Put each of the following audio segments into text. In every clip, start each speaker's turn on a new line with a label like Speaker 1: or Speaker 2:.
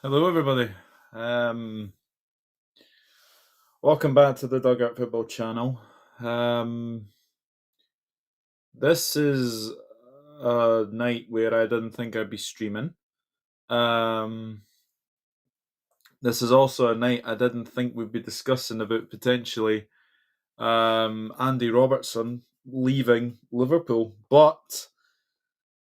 Speaker 1: Hello, everybody. Um, Welcome back to the Dugout Football Channel. This is a night where I didn't think I'd be streaming. Um, this is also a night I didn't think we'd be discussing about potentially Andy Robertson leaving Liverpool. But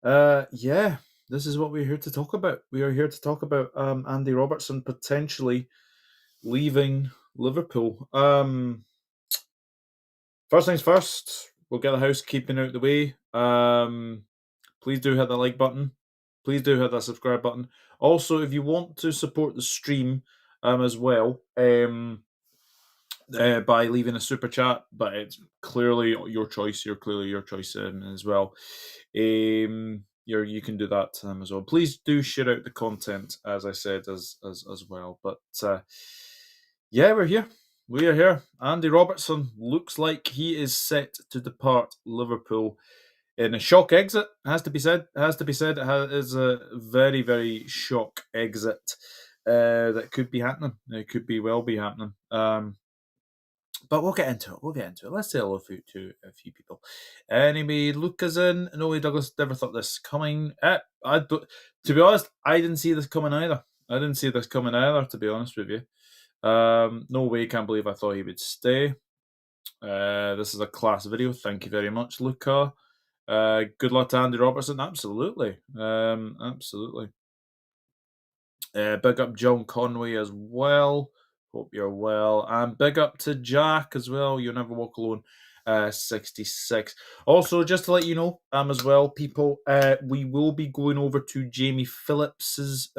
Speaker 1: yeah, this is what we're here to talk about. We are here to talk about Andy Robertson potentially leaving Liverpool. First things first, we'll get the housekeeping out the way. Please do hit the like button. Please do hit that subscribe button. Also, if you want to support the stream as well, by leaving a super chat, but it's clearly your choice. You're clearly your choice as well. You can do that as well. Please do share out the content, as I said, as well. But yeah, we're here. We are here. Andy Robertson looks like he is set to depart Liverpool in a shock exit. Has to be said. Has to be said. It is a very, very shock exit that could be happening. It could be well be happening. But we'll get into it. We'll get into it. Let's say hello to a few people. Anyway, Luca's in. No, Douglas never thought this coming. To be honest, I didn't see this coming either. To be honest with you. No way, can't believe I thought he would stay. This is a class video. Thank you very much, Luca. Good luck to Andy Robertson. Absolutely. Absolutely. Big up John Conway as well. Hope you're well. And big up to Jack as well. You'll never walk alone. 66. Also, just to let you know, as well, people, we will be going over to Jamie Phillips's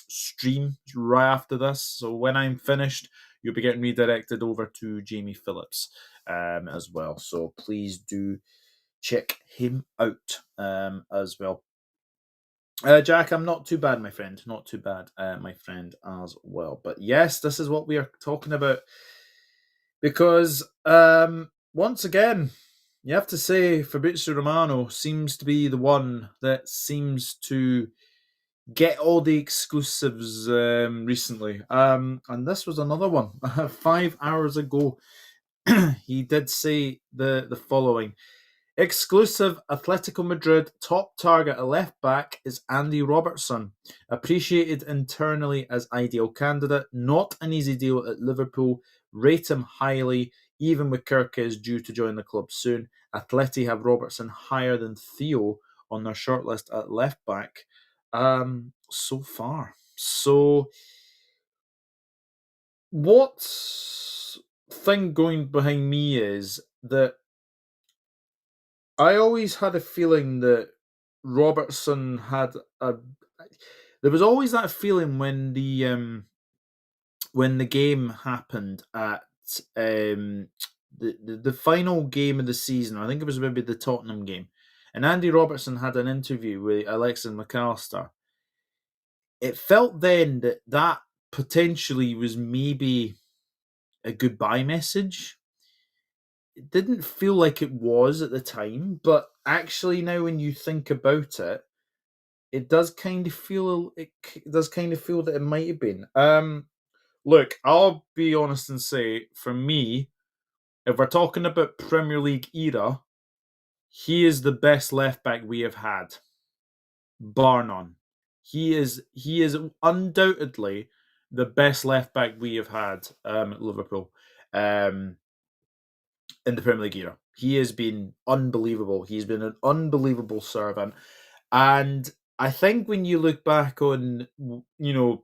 Speaker 1: stream right after this. So when I'm finished, you'll be getting redirected over to Jamie Phillips as well. So please do check him out as well. Jack, I'm not too bad, my friend. Not too bad, my friend, as well. But yes, this is what we are talking about. Because, once again, you have to say Fabrizio Romano seems to be the one that seems to get all the exclusives recently. And this was another one. 5 hours ago, he did say the following. Exclusive Atletico Madrid top target at left back is Andy Robertson. Appreciated internally as ideal candidate, not an easy deal at Liverpool. Rate him highly, even with Kirkes due to join the club soon. Atleti have Robertson higher than Theo on their shortlist at left back so far. So, what's thing going behind me is that I always had a feeling that Robertson had a. There was always that feeling when the game happened at the final game of the season. I think it was maybe the Tottenham game, and Andy Robertson had an interview with Alexis McAllister. It felt then that potentially was maybe a goodbye message. It didn't feel like it was at the time, but actually now when you think about it, it does kind of feel that it might have been. Look, I'll be honest and say, for me, if we're talking about Premier League era, he is the best left back we have had, bar none. He is undoubtedly the best left back we have had at Liverpool. In the Premier League era. He has been unbelievable. He's been an unbelievable servant. And I think when you look back on,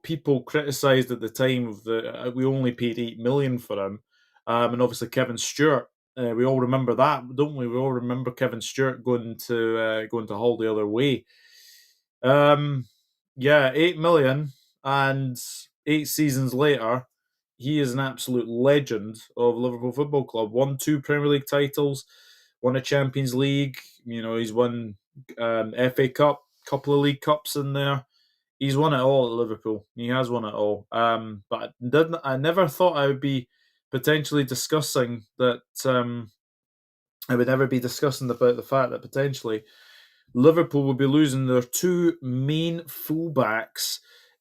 Speaker 1: people criticised at the time that we only paid 8 million for him, and obviously Kevin Stewart. We all remember that, don't we? We all remember Kevin Stewart going to Hull the other way. Yeah, 8 million, and 8 seasons later, he is an absolute legend of Liverpool Football Club. Won 2 Premier League titles, won a Champions League. He's won FA Cup, couple of League Cups in there. He's won it all at Liverpool. He has won it all. But I never thought I would be potentially discussing that. I would never be discussing about the fact that potentially Liverpool will be losing their 2 main fullbacks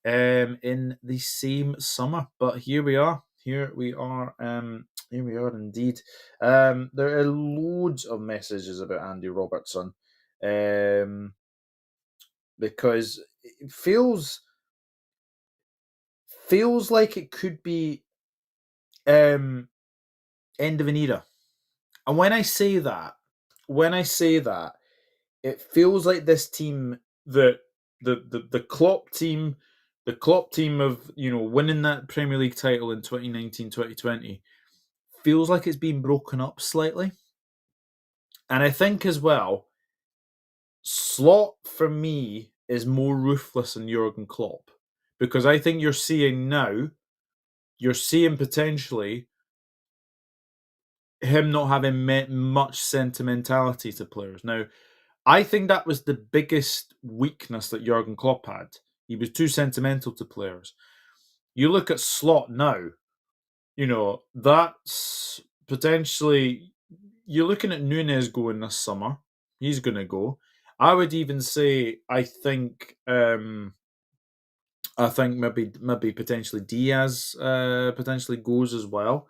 Speaker 1: in the same summer. But here we are. Here we are indeed. There are loads of messages about Andy Robertson, um, because it feels like it could be um, end of an era. And when I say that, it feels like this team, the Klopp team of winning that Premier League title in 2019-2020 feels like it's been broken up slightly. And I think as well, Slot for me is more ruthless than Jurgen Klopp, because I think you're seeing potentially him not having much sentimentality to players. Now, I think that was the biggest weakness that Jurgen Klopp had. He was too sentimental to players. You look at Slot now, that's potentially, you're looking at Nunes going this summer. He's going to go. I would even say I think maybe potentially Diaz potentially goes as well.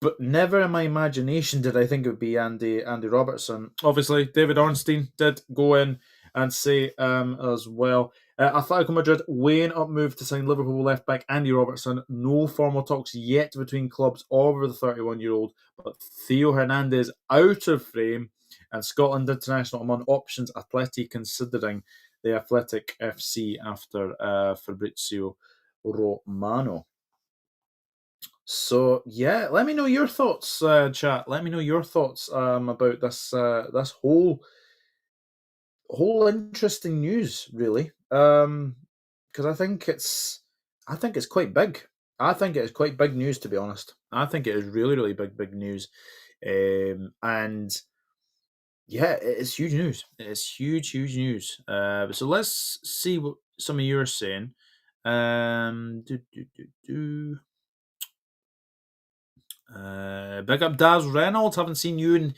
Speaker 1: But never in my imagination did I think it would be Andy Robertson. Obviously, David Ornstein did go in and say as well. Atletico Madrid weighing up move to sign Liverpool left back Andy Robertson. No formal talks yet between clubs over the 31-year-old, but Theo Hernandez out of frame, and Scotland international among options. Atleti considering the Athletic FC after Fabrizio Romano. So yeah, let me know your thoughts, chat. Let me know your thoughts about this whole interesting news, really. Because I think it's quite big. I think it is quite big news, to be honest. I think it is really really big news, and yeah, it is huge news. It is huge news. So let's see what some of you are saying. Do, do, do, do. Big up Daz Reynolds. Haven't seen you in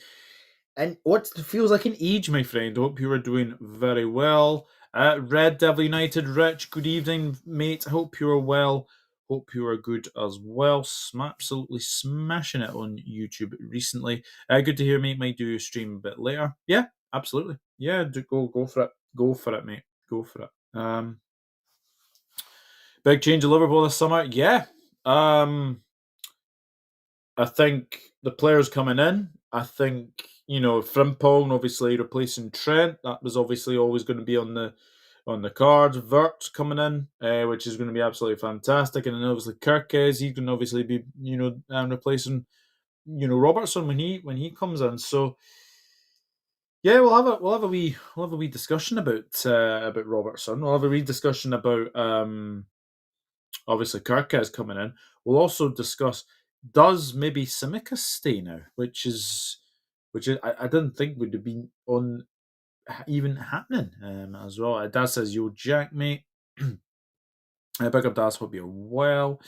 Speaker 1: what feels like an age, my friend. Hope you are doing very well. Red Devil United, Rich. Good evening, mate. Hope you are well. Hope you are good as well. Absolutely smashing it on YouTube recently. Good to hear, mate. Might do a stream a bit later. Yeah, absolutely. Yeah, go for it. Go for it, mate. Go for it. Big change of Liverpool this summer. Yeah. I think the players coming in, I think, Frimpong obviously replacing Trent. That was obviously always going to be on the cards. Vert's coming in, which is going to be absolutely fantastic. And then obviously Kirkes, he's going to obviously be, replacing, Robertson when he comes in. So yeah, we'll have a wee discussion about Robertson. We'll have a wee discussion about obviously Kirkes coming in. We'll also discuss, does maybe Simicas stay now, which is I didn't think would have been on even happening as well. Dad says, "Yo, Jack, mate." Big up Daz, hope you're well.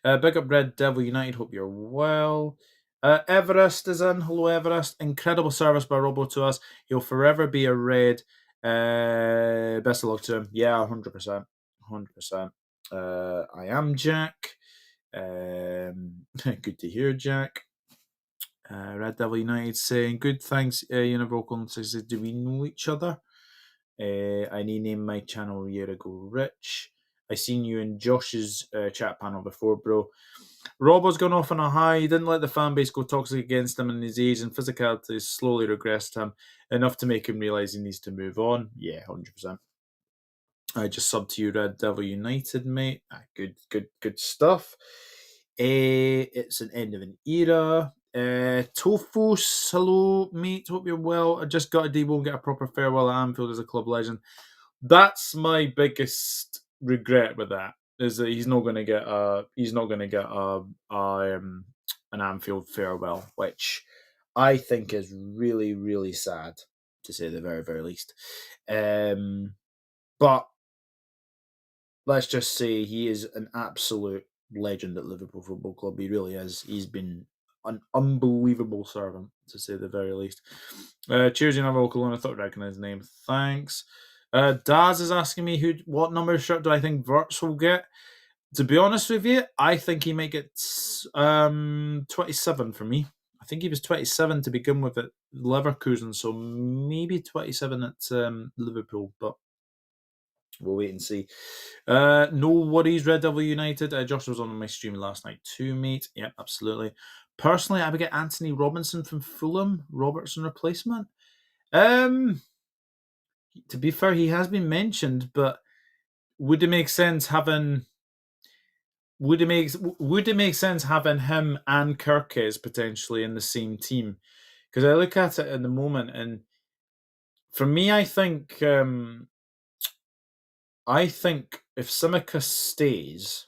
Speaker 1: Big up Red Devil United, hope you're well. Everest is in. Hello, Everest. Incredible service by Robo to us. He'll forever be a red. Best of luck to him. Yeah, 100%. 100%. I am Jack. Good to hear, Jack. Red Devil United saying, good, thanks, Univocal. Says, do we know each other? I named my channel a year ago, Rich. I seen you in Josh's chat panel before, bro. Robbo's gone off on a high. He didn't let the fan base go toxic against him in his age, and physicality has slowly regressed him enough to make him realise he needs to move on. Yeah, 100%. I just subbed to you, Red Devil United, mate. Good stuff. It's an end of an era. Tofus, hello, mate. Hope you're well. I just got a D. Won't get a proper farewell at Anfield as a club legend. That's my biggest regret with that, is that he's not going to get an Anfield farewell, which I think is really really sad, to say the very very least. But let's just say he is an absolute legend at Liverpool Football Club. He really is. He's been an unbelievable servant, to say the very least. Cheers, you know, Kelowna. I thought I recognised the name. Thanks. Daz is asking me what number shirt do I think Verts will get. To be honest with you, I think he might get 27 for me. I think he was 27 to begin with at Leverkusen, so maybe 27 at Liverpool, but we'll wait and see. No worries, Red Devil United. Josh was on my stream last night too, mate. Yep, absolutely. Personally, I would get Anthony Robinson from Fulham, Robertson replacement. To be fair, he has been mentioned, but would it make sense having would it make sense having him and Kirkes potentially in the same team? Because I look at it at the moment, and for me, I think if Simicast stays,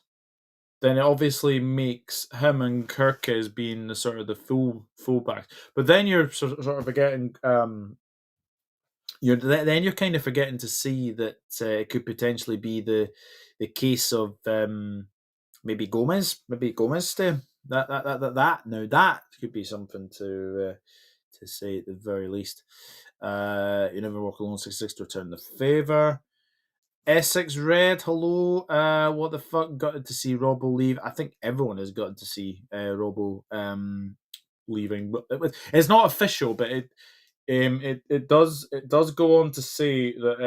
Speaker 1: then it obviously makes him and Kirkes being the sort of the fullback. But then you're sort of forgetting, then you're kind of forgetting to see that it could potentially be the case of maybe Gomez stay. That now that could be something to say at the very least. You never walk alone. 66 to return the favor. Essex Red, hello. What the fuck? Got to see Robbo leave. I think everyone has gotten to see Robbo leaving, but it's not official. But it does go on to say that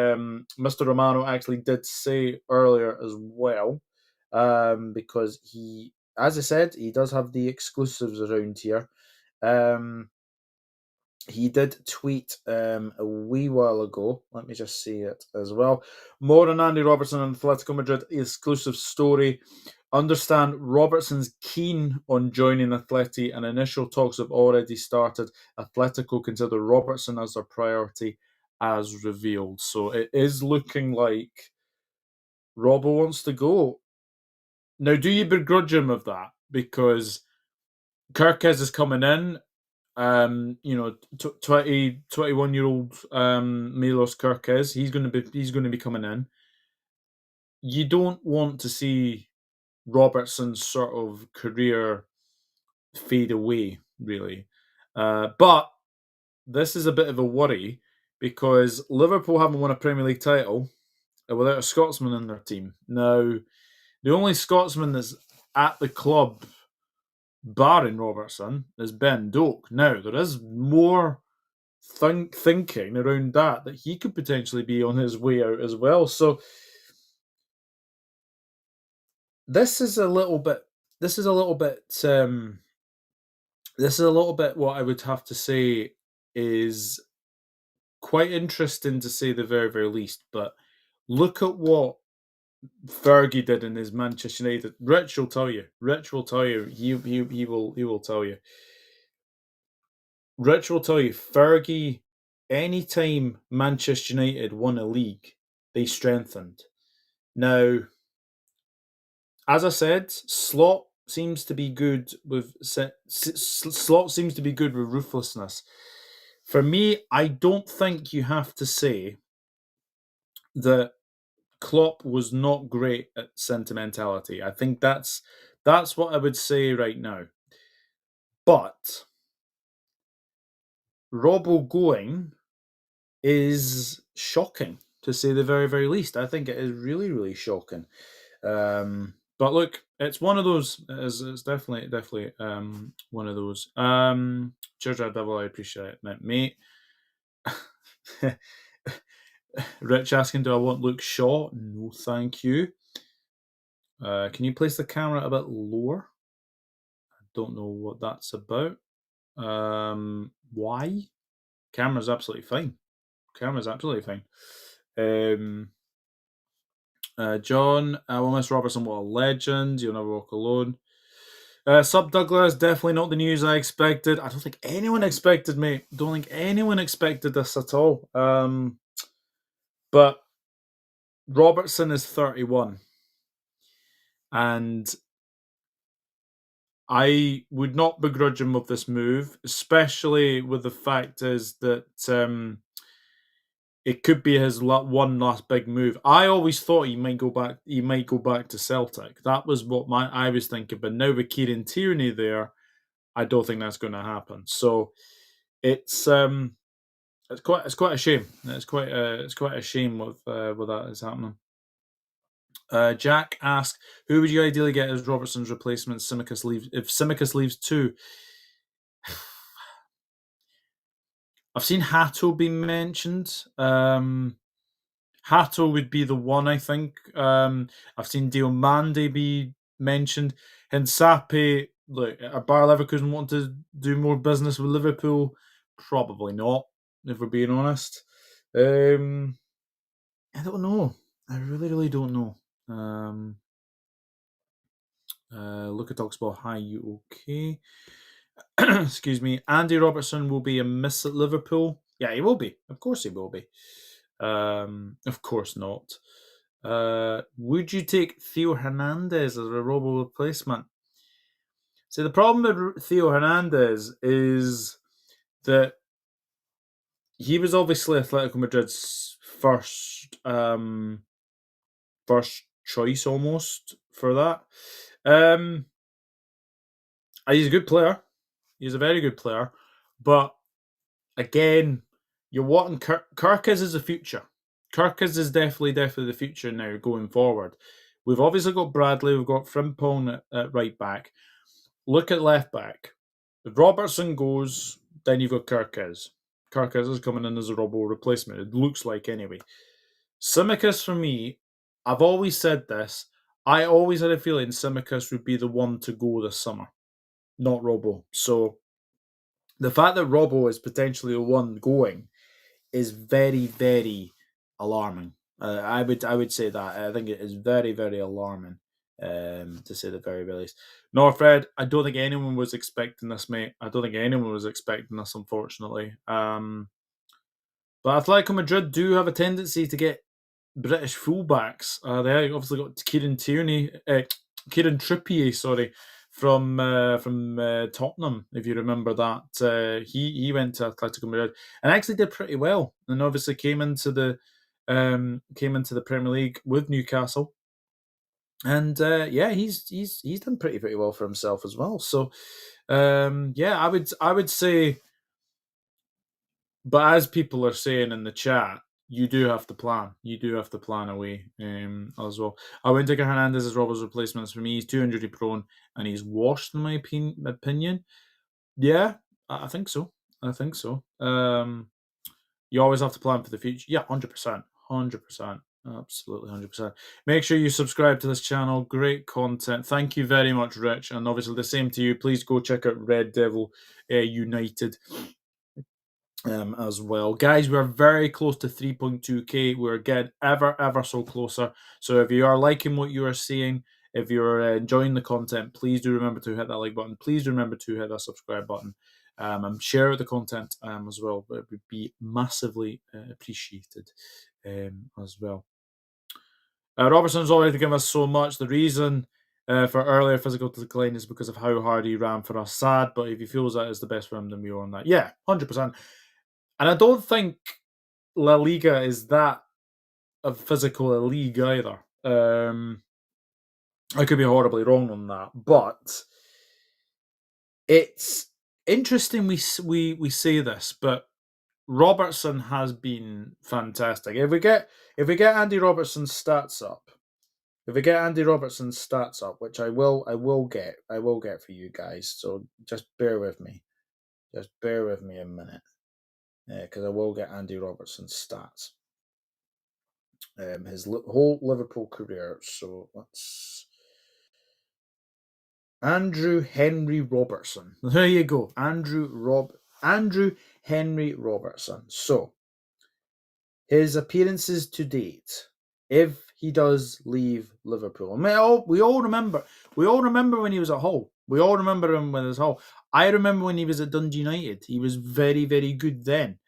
Speaker 1: Mr. Romano actually did say earlier as well, because he, as I said, he does have the exclusives around here. He did tweet a wee while ago. Let me just see it as well. More on Andy Robertson and Atletico Madrid exclusive story. Understand Robertson's keen on joining Atleti and initial talks have already started. Atletico consider Robertson as their priority as revealed. So it is looking like Robbo wants to go. Now, do you begrudge him of that? Because Kirkes is coming in. 21-year-old Milos Kirkes, he's going to be coming in. You don't want to see Robertson's sort of career fade away, really. But this is a bit of a worry because Liverpool haven't won a Premier League title without a Scotsman in their team. Now, the only Scotsman that's at the club, barring Robertson, is Ben Doak. Now, there is more thinking around that he could potentially be on his way out as well. So this is a little bit. This is a little bit. This is a little bit. What I would have to say is quite interesting to say the very very least. But look at what Fergie did in his Manchester United. Rich will tell you. Rich will tell you. He will tell you. Rich will tell you. Fergie. Anytime Manchester United won a league, they strengthened. Now, as I said, Slot seems to be good with ruthlessness. For me, I don't think you have to say that Klopp was not great at sentimentality. I think that's what I would say right now. But Robbo going is shocking, to say the very, very least. I think it is really, really shocking. But look, it's one of those. It's definitely one of those. Cheers, Red Devil. I appreciate it, mate. Rich asking, do I want Luke Shaw? No, thank you. Can you place the camera a bit lower? I don't know what that's about. Why? Camera's absolutely fine. John, Miss Robertson, what a legend. You'll never walk alone. Sub Douglas, definitely not the news I expected. I don't think anyone expected, mate. Don't think anyone expected this at all. But Robertson is 31. And I would not begrudge him of this move, especially with the fact is that it could be his one last big move. I always thought he might go back. He might go back to Celtic. That was what I was thinking. But now with Kieran Tierney there, I don't think that's going to happen. So it's it's quite a shame. It's quite a shame with that is happening. Jack asked, "Who would you ideally get as Robertson's replacement? Simicus leaves. If Simicus leaves too, I've seen Hato being mentioned. Hato would be the one, I think. I've seen Diomande be mentioned. And Sape, look, are Bayer Leverkusen wanting to do more business with Liverpool? Probably not, if we're being honest. I don't know. I really, really don't know. Luca talks about, hi, you okay? Excuse me. Andy Robertson will be a miss at Liverpool. Yeah, he will be. Of course he will be. Of course not. Would you take Theo Hernandez as a Robo replacement? See, the problem with Theo Hernandez is that he was obviously Atletico Madrid's first choice almost for that. He's a good player. He's a very good player, but again, you're wanting Kirkes is the future. Kirkes is definitely the future now going forward. We've obviously got Bradley, we've got Frimpong at right back. Look at left back. If Robertson goes, then you've got Kirkes. Kirkes is coming in as a Robbo replacement. It looks like anyway. Simicus for me, I've always said this. I always had a feeling Simicus would be the one to go this summer, not Robbo. So the fact that Robbo is potentially the one going is very, very alarming. I would say that. I think it is very, very alarming, to say the very, very least. No, Fred, I don't think anyone was expecting this, mate. I don't think anyone was expecting this, unfortunately. But Atletico Madrid do have a tendency to get British fullbacks. They obviously got Kieran Trippier, sorry, from Tottenham. If you remember that, he went to Atletico Madrid and actually did pretty well, and obviously came into the Premier League with Newcastle, and he's done pretty well for himself as well. So I would say. But as people are saying in the chat, you do have to plan. You do have to plan away as well. I wouldn't take Hernandez as Robert's replacements for me. He's too injury prone and he's washed, in my opinion. Yeah, I think so. I think so. You always have to plan for the future. Yeah, 100%. 100%. Absolutely 100%. Make sure you subscribe to this channel. Great content. Thank you very much, Rich. And obviously the same to you. Please go check out Red Devil United. As well. Guys, we're very close to 3.2k. We're getting ever so closer. So if you are liking what you are seeing, if you're enjoying the content, please do remember to hit that like button. Please do remember to hit that subscribe button. And share the content as well. But it would be massively appreciated as well. Robertson's already given us so much. The reason for earlier physical decline is because of how hard he ran for us. Sad, but if he feels that is the best for him, then we are on that. Yeah, 100%. And I don't think La Liga is that a physical a league either. I could be horribly wrong on that, but it's interesting we say this, but Robertson has been fantastic. If we get Andy Robertson's stats up, which I will get for you guys. So just bear with me. Just bear with me a minute. Because I will get Andy Robertson's stats. His whole Liverpool career. So let's Andrew Henry Robertson. There you go, Andrew Henry Robertson. So his appearances to date, if he does leave Liverpool, I mean, we all remember when he was at Hull. We all remember him when he was at Hull. I remember when he was at Dundee United. He was very, very good then.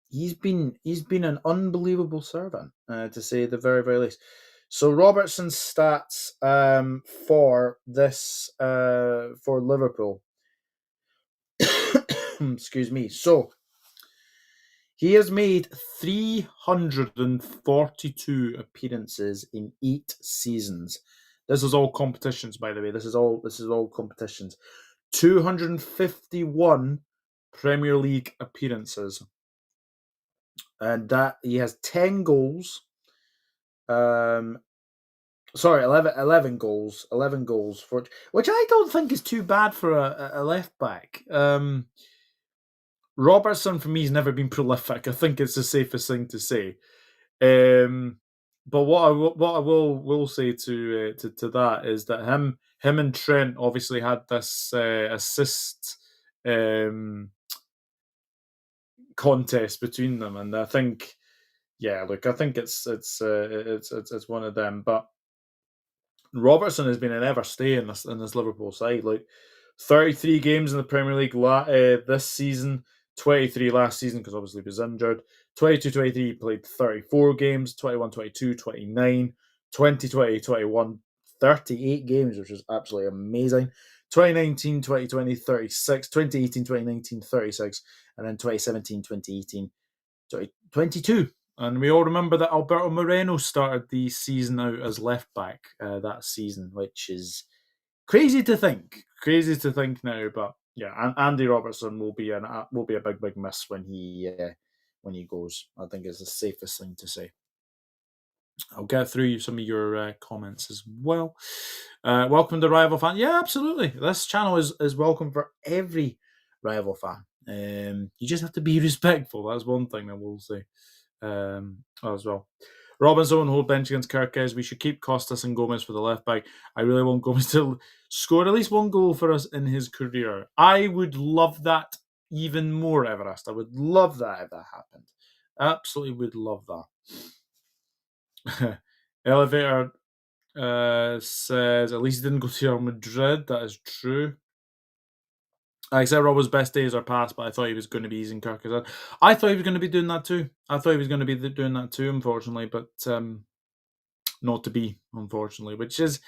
Speaker 1: He's been an unbelievable servant, to say the very, very least. So Robertson's stats for this for Liverpool. Excuse me. So he has made 342 appearances in 8 seasons. This is all competitions, by the way. This is all competitions. 251 Premier League appearances, and that he has 10 goals. Sorry, 11 goals. 11 goals, for which I don't think is too bad for a left back. Robertson, for me, has never been prolific. I think it's the safest thing to say. But what I will say to that is that him and Trent obviously had this assist um, contest between them, and I think, yeah, look, I think it's one of them. But Robertson has been an ever stay in this Liverpool side. Like 33 games in the Premier League this season, 23 last season because obviously he was injured. 22-23 he played 34 games, 21-22, 29, 20-20, 38 games, which is absolutely amazing. 2019-2020, 36, 2018-2019, 36, and then 2017-2018, 22. And we all remember that Alberto Moreno started the season out as left back that season, which is crazy to think. Crazy to think now, but yeah, Andy Robertson will be a big miss when he goes. I think it's the safest thing to say. I'll get through some of your comments as well. Welcome to Rival Fan. Yeah, absolutely. This channel is welcome for every Rival fan. You just have to be respectful. That's one thing I will say as well. Robinson hold bench against Kirkes. We should keep Costas and Gomez for the left back. I really want Gomez to score at least one goal for us in his career. I would love that even more, Everest. I would love that if that happened. Absolutely would love that. Elevator says at least he didn't go to Real Madrid. That is true. I said Robbo's best days are past, but I thought he was going to be using Kirkes. I thought he was going to be doing that too. Unfortunately, but not to be, unfortunately, which is,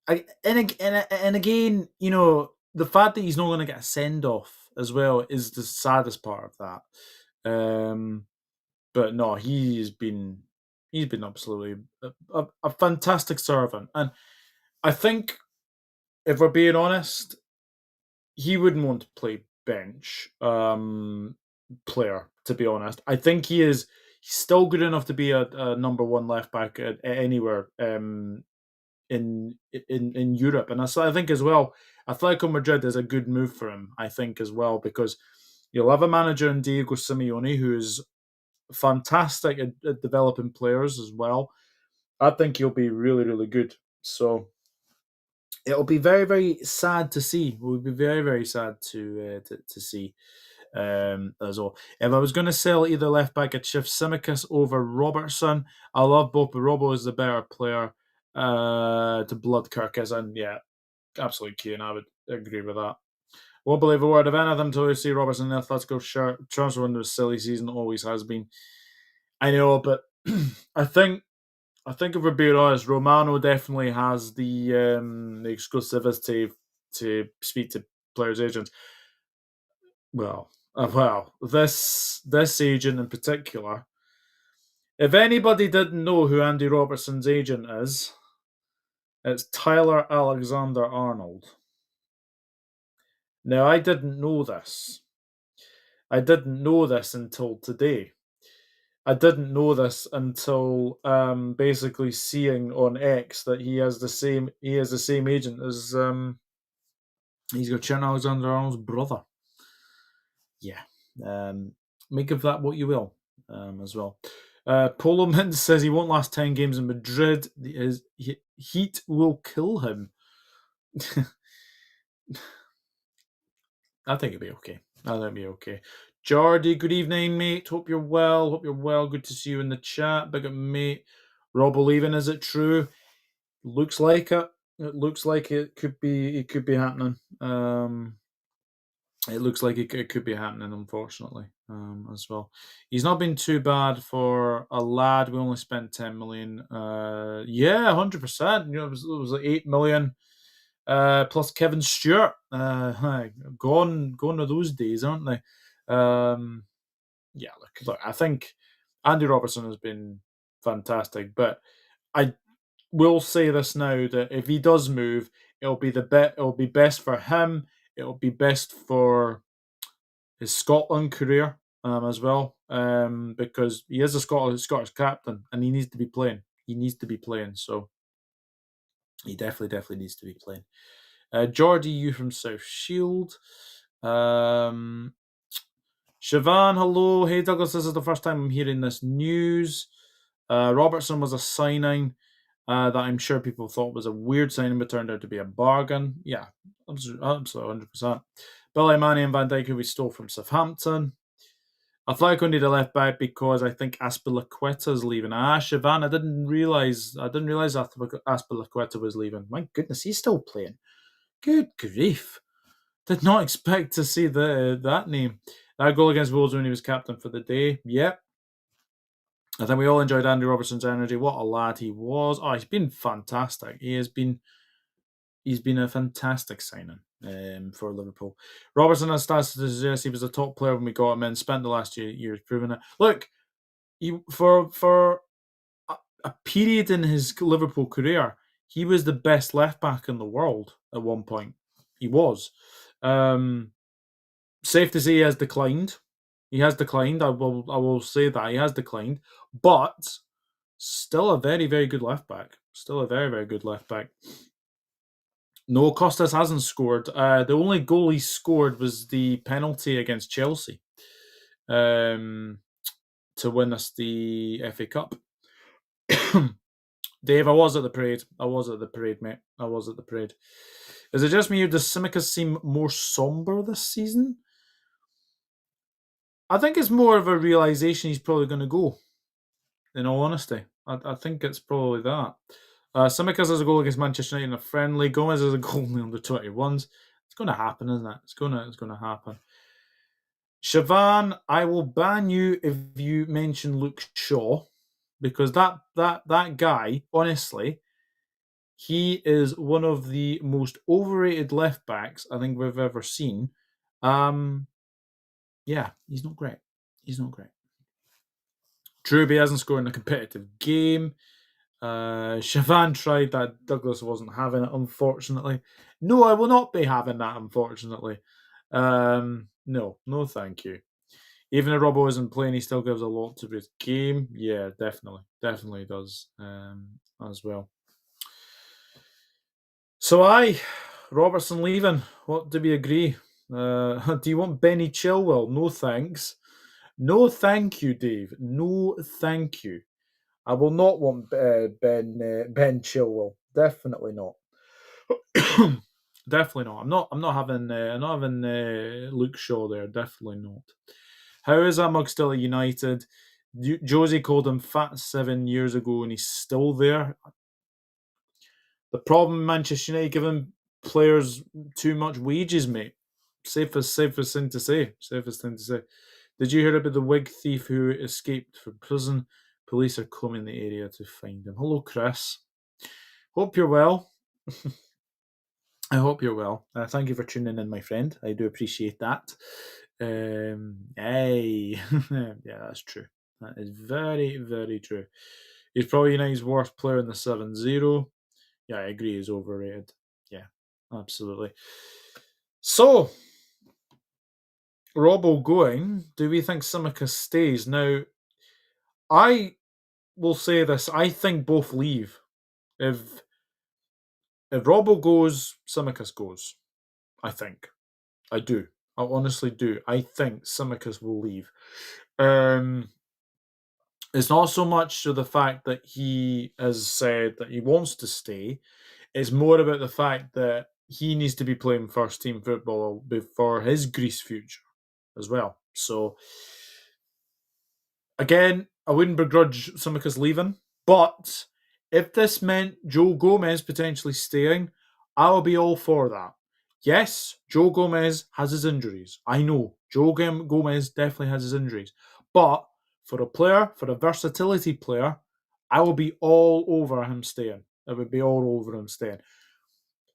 Speaker 1: and again, the fact that he's not going to get a send off as well is the saddest part of that. But no, he's been absolutely a fantastic servant, and I think if we're being honest, he wouldn't want to play bench player. To be honest, I think he's still good enough to be a number one left back at anywhere in Europe, and I think as well, Atletico Madrid is a good move for him. I think as well because you'll have a manager in Diego Simeone who's fantastic at developing players as well. I think he'll be really, really good. So it'll be very, very sad to see. It will be very, very sad to see as well. If I was going to sell either left back, I'd shift Simicus over Robertson. I love both, but Robbo is the better player to blood Kirkes. And yeah, absolutely key, and I would agree with that. Won't believe a word of anything until you see Robertson in the Atletico shirt. Transfer window is silly season, always has been. I know, but I think if we're being honest, Romano definitely has the exclusivity to speak to players' agents. Well, this agent in particular. If anybody didn't know who Andy Robertson's agent is, it's Tyler Alexander Arnold. Now, I didn't know this. I didn't know this until today. I didn't know this until basically seeing on X that he has the same agent as he's got Trent Alexander-Arnold's brother. Yeah, make of that what you will, as well. Polo Mint says he won't last 10 games in Madrid. His heat will kill him. I think it'll be okay. Jordy, good evening, mate. Hope you're well. Good to see you in the chat. Big up, mate. Rob leaving, is it true? Looks like it. It looks like it could be happening. It looks like it could be happening, unfortunately, as well. He's not been too bad for a lad. We only spent 10 million. Yeah, 100%. It was like 8 million. Plus Kevin Stewart. Gone are those days, aren't they? Yeah, look, I think Andy Robertson has been fantastic, but I will say this now that if he does move, it'll be best for him. It'll be best for his Scotland career as well, because he is a Scottish captain and he needs to be playing. He needs to be playing, so he definitely needs to be playing. Geordie, you from South Shield. Siobhan, hello. Hey Douglas, this is the first time I'm hearing this news. Robertson was a signing that I'm sure people thought was a weird signing, but turned out to be a bargain. Yeah, absolutely 100%. Billy, Manny, and Van Dijk, who we stole from Southampton. Atletico need a left back because I think Azpilicueta is leaving. Siobhan, I didn't realize Azpilicueta was leaving. My goodness, he's still playing. Good grief! Did not expect to see that name. That goal against Wolves when he was captain for the day. Yep. I think we all enjoyed Andy Robertson's energy. What a lad he was. Oh, he's been fantastic. He's been a fantastic signing for Liverpool. Robertson has stats to suggest he was a top player when we got him in. Spent the last years proving it. Look, for a period in his Liverpool career, he was the best left back in the world at one point. He was. Safe to say he has declined. He has declined. I will say that he has declined, but still a very, very good left back. Still a very, very good left back. No, Costas hasn't scored. The only goal he scored was the penalty against Chelsea to win us the FA Cup. Dave, I was at the parade. Mate. I was at the parade. Is it just me or does Tsimikas seem more somber this season? I think it's more of a realisation he's probably going to go, in all honesty. I think it's probably that. Tsimikas has a goal against Manchester United in a friendly. Gomez has a goal in the under-21s. It's going to happen, isn't it? It's going to happen. Siobhan, I will ban you if you mention Luke Shaw, because that guy, honestly, he is one of the most overrated left backs I think we've ever seen. Yeah, he's not great. Truby hasn't scored in a competitive game. Siobhan tried that. Douglas wasn't having it, unfortunately. No, I will not be having that, unfortunately. No, thank you. Even if Robbo isn't playing, he still gives a lot to his game. Yeah, definitely does as well. So Robertson leaving. What do we agree? Do you want Benny Chilwell? No thanks. No thank you, Dave. No thank you. I will not want Ben Chilwell. Definitely not. Definitely not. I'm not having Luke Shaw there. Definitely not. How is that mug still at United? Josie called him fat 7 years ago, and he's still there. The problem, Manchester United giving players too much wages, mate. Safest thing to say. Did you hear about the wig thief who escaped from prison? Police are combing the area to find him. Hello, Chris. Hope you're well. I hope you're well. Thank you for tuning in, my friend. I do appreciate that. Hey, yeah, that's true. That is very, very true. He's probably United's worst player in the 7-0. Yeah, I agree. He's overrated. Yeah, absolutely. So, Robbo going. Do we think Tsimikas stays? Now, I will say this. I think both leave. If Robbo goes, Tsimikas goes. I think. I do. I honestly do. I think Tsimikas will leave. It's not so much to the fact that he has said that he wants to stay. It's more about the fact that he needs to be playing first team football for his Greece future as well. So, again, I wouldn't begrudge Tsimikas leaving, but if this meant Joe Gomez potentially staying, I will be all for that. Yes, Joe Gomez has his injuries. I know. Joe Gomez definitely has his injuries. But for a versatility player, I will be all over him staying. I would be all over him staying.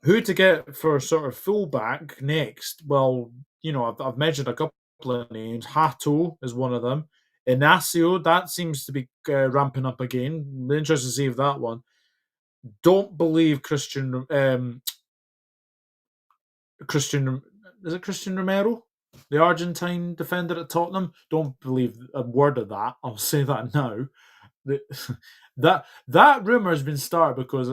Speaker 1: Who to get for sort of fullback next? Well, I've mentioned a couple of names. Hato is one of them. Inacio, that seems to be ramping up again. Interested to see if that one. Don't believe Christian. Is it Christian Romero? the Argentine defender at Tottenham. Don't believe a word of that. I'll say that now. That rumor has been started because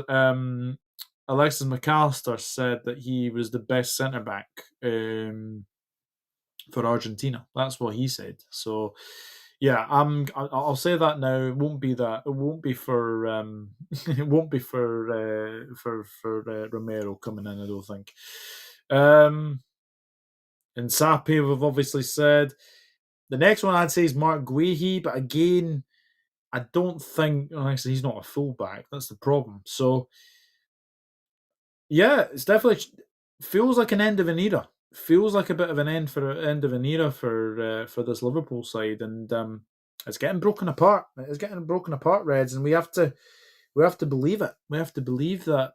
Speaker 1: Alexis McAllister said that he was the best centre back for Argentina. That's what he said. So yeah, I'll say that now. It won't be that. It won't be for. It won't be for Romero coming in. I don't think. And Sape, we've obviously said. The next one I'd say is Mark Guehi, but again, I don't think. Well, actually, he's not a fullback. That's the problem. So yeah, it's definitely feels like an end of an era. Feels like a bit of an end of an era for this Liverpool side, and it's getting broken apart. It's getting broken apart, Reds, and we have to believe it. We have to believe that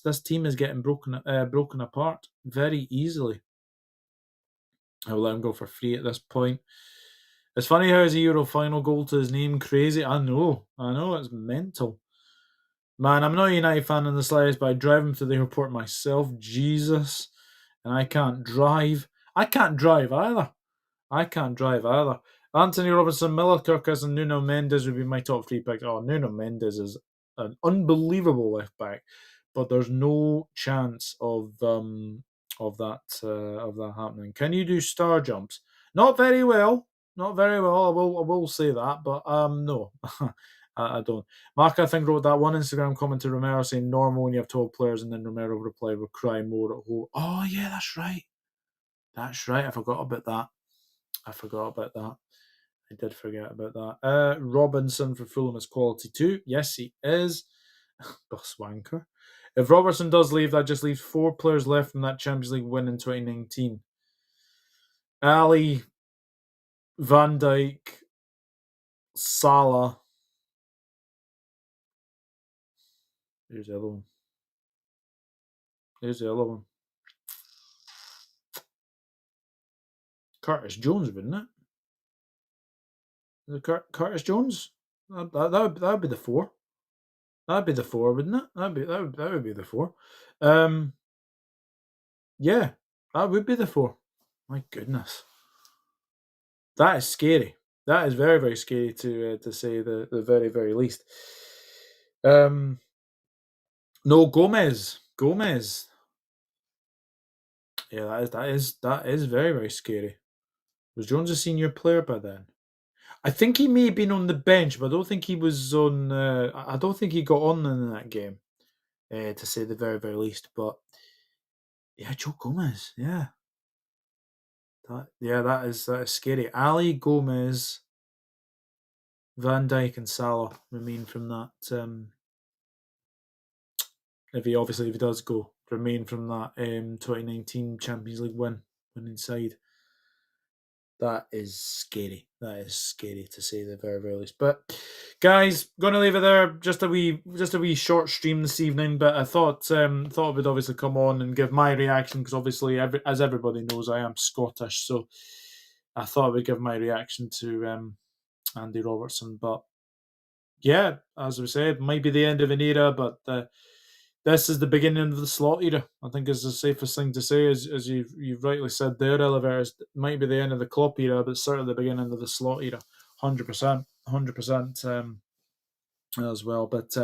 Speaker 1: this team is getting broken apart very easily. I will let him go for free at this point. It's funny how his Euro final goal to his name crazy. I know, it's mental. Man, I'm not a United fan in the slightest, but I drive him to the airport myself. Jesus. And I can't drive. I can't drive either. Anthony Robertson, Miller, Kirkus, and Nuno Mendes would be my top three picks. Oh, Nuno Mendes is an unbelievable left back, but there's no chance of that happening. Can you do star jumps? Not very well. Not very well. I will say that, but no. I don't. Mark, I think, wrote that one Instagram comment to Romero saying normal when you have 12 players, and then Romero replied with cry more at home. Oh, yeah, that's right. That's right. I forgot about that. I did forget about that. Robinson for Fulham is quality too. Yes, he is. Bus wanker. If Robertson does leave, that just leaves 4 players left from that Champions League win in 2019. Ali, Van Dijk, Salah. Here's the other one. Curtis Jones, wouldn't it? Curtis Jones? That would be the 4. That'd be the 4, wouldn't it? That would be the 4. Yeah, that would be the 4. My goodness, that is scary. That is very, very scary to say the very, very least. No, Gomez. Yeah, that is very, very scary. Was Jones a senior player by then? I think he may have been on the bench, but I don't think he was on. I don't think he got on in that game, to say the very, very least. But yeah, Joe Gomez. Yeah, that is scary. Ali, Gomez, Van Dijk, and Salah remain from that. If he does go, remain from that 2019 Champions League winning side. That is scary. That is scary to say the very, very least. But guys, gonna leave it there. Just a wee short stream this evening. But I thought I would obviously come on and give my reaction because obviously, as everybody knows, I am Scottish, so I thought I would give my reaction to Andy Robertson. But yeah, as we said, might be the end of an era, but this is the beginning of the slot era. I think is the safest thing to say, as you've rightly said there, Oliver. It might be the end of the Klopp era, but certainly the beginning of the slot era. 100%, 100% as well. But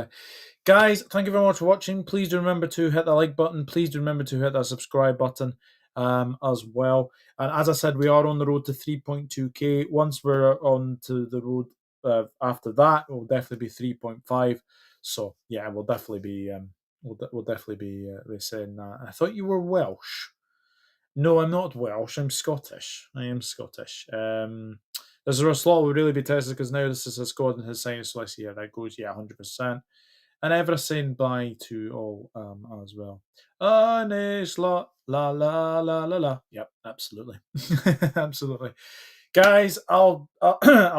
Speaker 1: guys, thank you very much for watching. Please do remember to hit that like button. Please do remember to hit that subscribe button as well. And as I said, we are on the road to 3.2k. Once we're on to the road after that, it will definitely be 3.5. So yeah, we'll definitely be. We'll definitely be saying that. I thought you were Welsh. No, I'm not Welsh. I'm Scottish. I am Scottish. There's a slot will really be tested because now this is a squad and his sign, so I see how that goes. Yeah, 100%. And everything by to all as well. Slot, la la la la la. Yep, absolutely, absolutely. Guys, I'll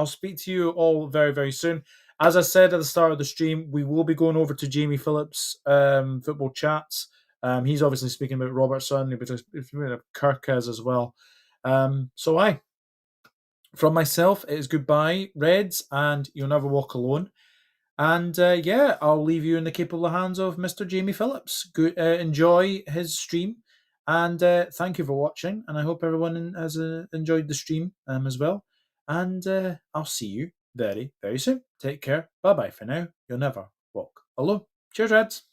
Speaker 1: speak to you all very, very soon. As I said at the start of the stream, we will be going over to Jamie Phillips' football chats. He's obviously speaking about Robertson, but it's Kirkes as well. So from myself, it is goodbye, Reds, and you'll never walk alone. And I'll leave you in the capable hands of Mr. Jamie Phillips. Enjoy his stream, And thank you for watching, and I hope everyone has enjoyed the stream as well. And I'll see you very, very soon. Take care. Bye bye for now. You'll never walk alone. Cheers, Reds.